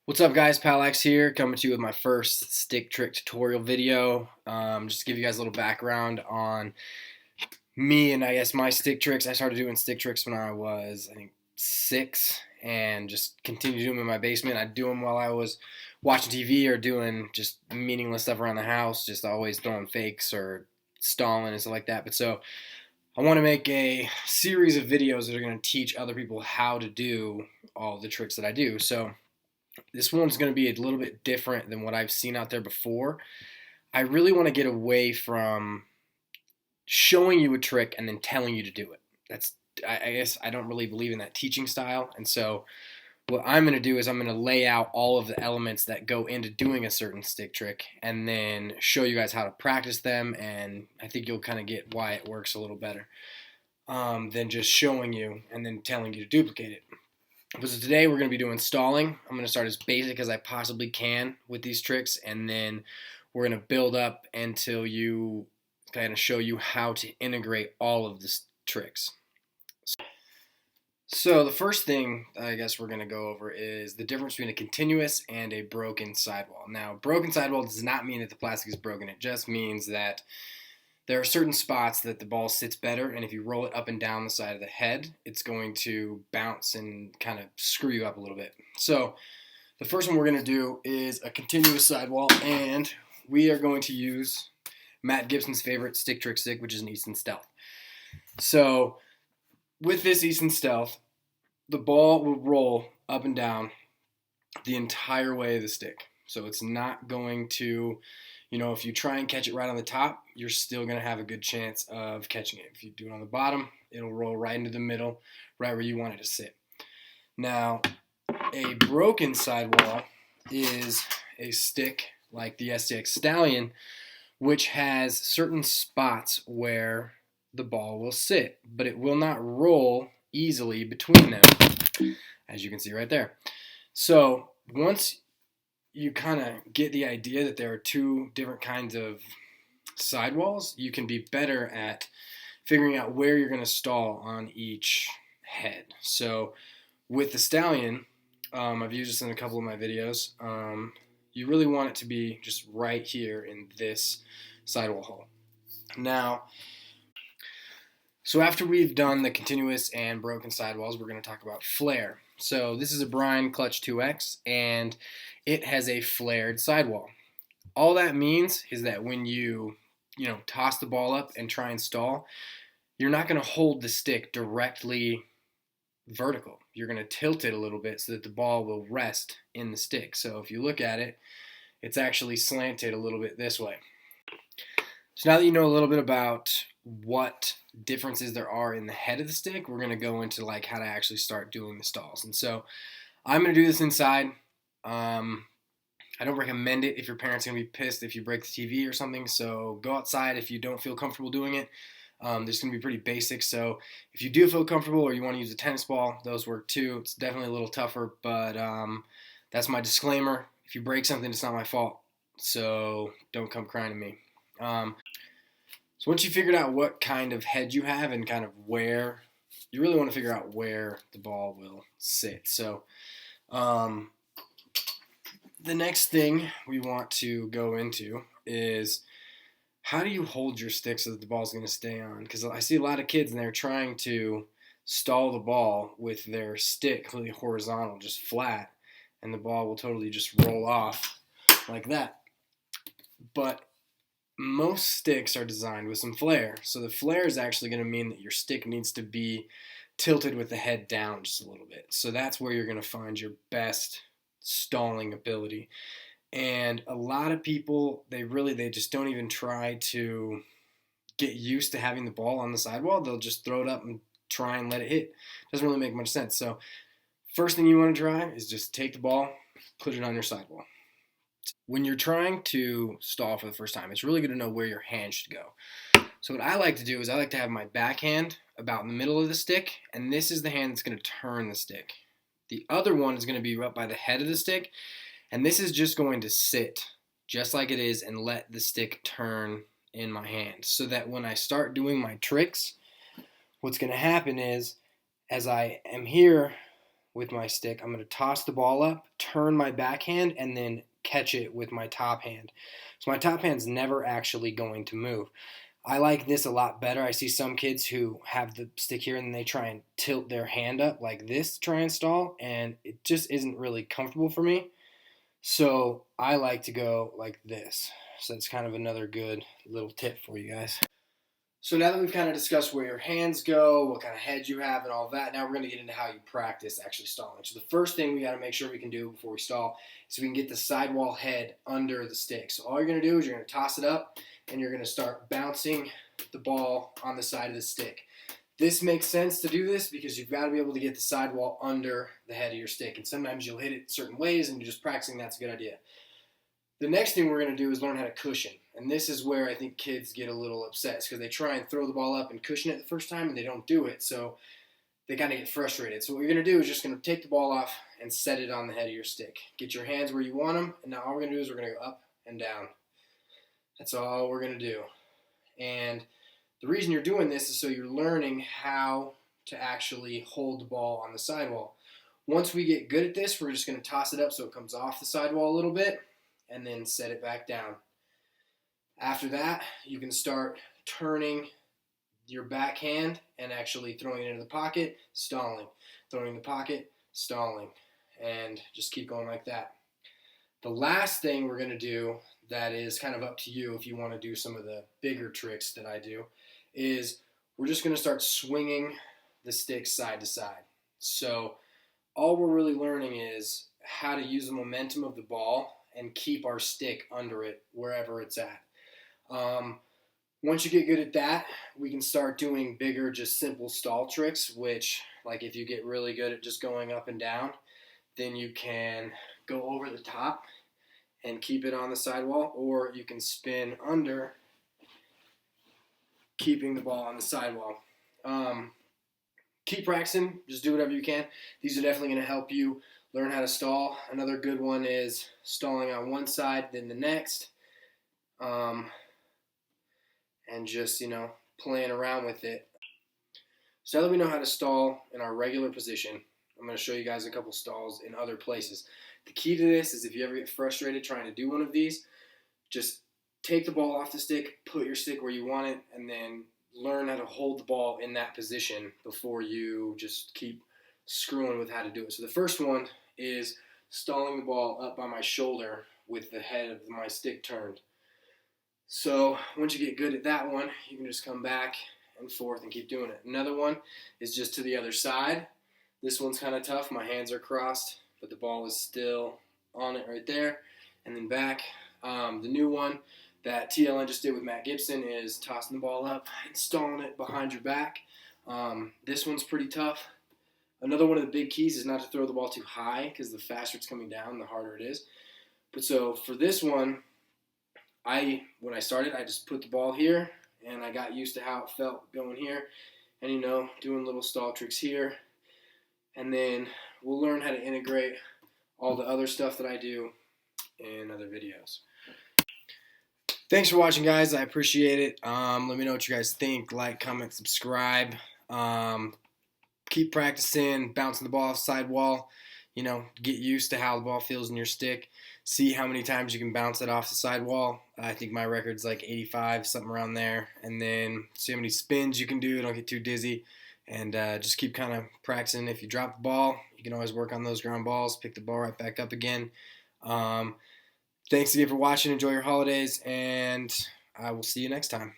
What's up guys, POWLAX here, coming to you with my first stick trick tutorial video. Just to give you guys a little background on me and I guess my stick tricks. I started doing stick tricks when I was, I think, 6 and just continued to do them in my basement. I'd do them while I was watching TV or doing just meaningless stuff around the house, just always throwing fakes or stalling and stuff like that. But so I want to make a series of videos that are going to teach other people how to do all the tricks that I do. So this one's going to be a little bit different than what I've seen out there before. I really want to get away from showing you a trick and then telling you to do it. I guess I don't really believe in that teaching style. And so what I'm going to do is I'm going to lay out all of the elements that go into doing a certain stick trick and then show you guys how to practice them. And I think you'll kind of get why it works a little better than just showing you and then telling you to duplicate it. So today we're going to be doing stalling. I'm going to start as basic as I possibly can with these tricks, and then we're going to build up until you kind of show you how to integrate all of the tricks. So the first thing I guess we're going to go over is the difference between a continuous and a broken sidewall. Now, broken sidewall does not mean that the plastic is broken. It just means that there are certain spots that the ball sits better, and if you roll it up and down the side of the head, it's going to bounce and kind of screw you up a little bit. So the first one we're going to do is a continuous sidewall, and we are going to use Matt Gibson's favorite stick trick stick, which is an Easton Stealth. So with this Easton Stealth, the ball will roll up and down the entire way of the stick. So it's not going to, if you try and catch it right on the top, you're still going to have a good chance of catching it. If you do it on the bottom, it'll roll right into the middle, right where you want it to sit. Now, a broken sidewall is a stick like the STX Stallion, which has certain spots where the ball will sit, but it will not roll easily between them, as you can see right there. So once you kind of get the idea that there are two different kinds of sidewalls, you can be better at figuring out where you're going to stall on each head. So with the Stallion, I've used this in a couple of my videos, you really want it to be just right here in this sidewall hole. Now, so after we've done the continuous and broken sidewalls, we're going to talk about flare. So this is a Brine Clutch 2X, and it has a flared sidewall. All that means is that when you toss the ball up and try and stall, you're not going to hold the stick directly vertical. You're going to tilt it a little bit so that the ball will rest in the stick. So if you look at it, it's actually slanted a little bit this way. So now that you know a little bit about what differences there are in the head of the stick, we're going to go into like how to actually start doing the stalls. And so I'm going to do this inside. I don't recommend it if your parents are going to be pissed if you break the TV or something, so go outside if you don't feel comfortable doing it. This going to be pretty basic, so if you do feel comfortable or you want to use a tennis ball, those work too. It's definitely a little tougher, but that's my disclaimer. If you break something, it's not my fault, so don't come crying to me. So once you figured out what kind of head you have and kind of where, you really want to figure out where the ball will sit. So the next thing we want to go into is how do you hold your stick so that the ball's going to stay on? Because I see a lot of kids and they're trying to stall the ball with their stick completely horizontal, just flat, and the ball will totally just roll off like that. But most sticks are designed with some flare. So the flare is actually going to mean that your stick needs to be tilted with the head down just a little bit. So that's where you're going to find your best stalling ability. And a lot of people, they just don't even try to get used to having the ball on the sidewall. They'll just throw it up and try and let it hit. Doesn't really make much sense. So first thing you want to try is just take the ball, put it on your sidewall. When you're trying to stall for the first time, it's really good to know where your hand should go. So what I like to do is I like to have my backhand about in the middle of the stick, and this is the hand that's going to turn the stick. The other one is going to be up by the head of the stick, and this is just going to sit just like it is and let the stick turn in my hand. So that when I start doing my tricks, what's going to happen is, as I am here with my stick, I'm going to toss the ball up, turn my backhand and then catch it with my top hand. So my top hand's never actually going to move. I like this a lot better. I see some kids who have the stick here and they try and tilt their hand up like this to try and stall, and it just isn't really comfortable for me. So I like to go like this. So that's kind of another good little tip for you guys. So now that we've kind of discussed where your hands go, what kind of head you have, and all that, now we're going to get into how you practice actually stalling. So the first thing we got to make sure we can do before we stall is we can get the sidewall head under the stick. So all you're going to do is you're going to toss it up, and you're going to start bouncing the ball on the side of the stick. This makes sense to do this because you've got to be able to get the sidewall under the head of your stick. And sometimes you'll hit it certain ways, and you're just practicing. That's a good idea. The next thing we're going to do is learn how to cushion. And this is where I think kids get a little upset because they try and throw the ball up and cushion it the first time, and they don't do it. So they kind of get frustrated. So what you're going to do is just going to take the ball off and set it on the head of your stick. Get your hands where you want them. And now all we're going to do is we're going to go up and down. That's all we're going to do. And the reason you're doing this is so you're learning how to actually hold the ball on the sidewall. Once we get good at this, we're just going to toss it up so it comes off the sidewall a little bit and then set it back down. After that, you can start turning your backhand and actually throwing it into the pocket, stalling, throwing in the pocket, stalling, and just keep going like that. The last thing we're going to do that is kind of up to you if you want to do some of the bigger tricks that I do is we're just going to start swinging the stick side to side. So all we're really learning is how to use the momentum of the ball and keep our stick under it wherever it's at. Once you get good at that, we can start doing bigger, just simple stall tricks, which, like if you get really good at just going up and down, then you can go over the top and keep it on the sidewall, or you can spin under, keeping the ball on the sidewall. Keep practicing, just do whatever you can. These are definitely going to help you learn how to stall. Another good one is stalling on one side, then the next. And just, playing around with it. So now that we know how to stall in our regular position, I'm going to show you guys a couple stalls in other places. The key to this is if you ever get frustrated trying to do one of these, just take the ball off the stick, put your stick where you want it, and then learn how to hold the ball in that position before you just keep screwing with how to do it. So the first one is stalling the ball up by my shoulder with the head of my stick turned. So once you get good at that one, you can just come back and forth and keep doing it. Another one is just to the other side. This one's kind of tough. My hands are crossed, but the ball is still on it right there. And then back. The new one that TLN just did with Matt Gibson is tossing the ball up and stalling it behind your back. This one's pretty tough. Another one of the big keys is not to throw the ball too high because the faster it's coming down, the harder it is. But so for this one, when I started, I just put the ball here, and I got used to how it felt going here, and doing little stall tricks here, and then we'll learn how to integrate all the other stuff that I do in other videos. Thanks for watching, guys. I appreciate it. Let me know what you guys think. Like, comment, subscribe. Keep practicing, bouncing the ball off the sidewall. Get used to how the ball feels in your stick. See how many times you can bounce it off the sidewall. I think my record's like 85, something around there. And then see how many spins you can do. Don't get too dizzy. And just keep kind of practicing. If you drop the ball, you can always work on those ground balls. Pick the ball right back up again. Thanks again for watching. Enjoy your holidays. And I will see you next time.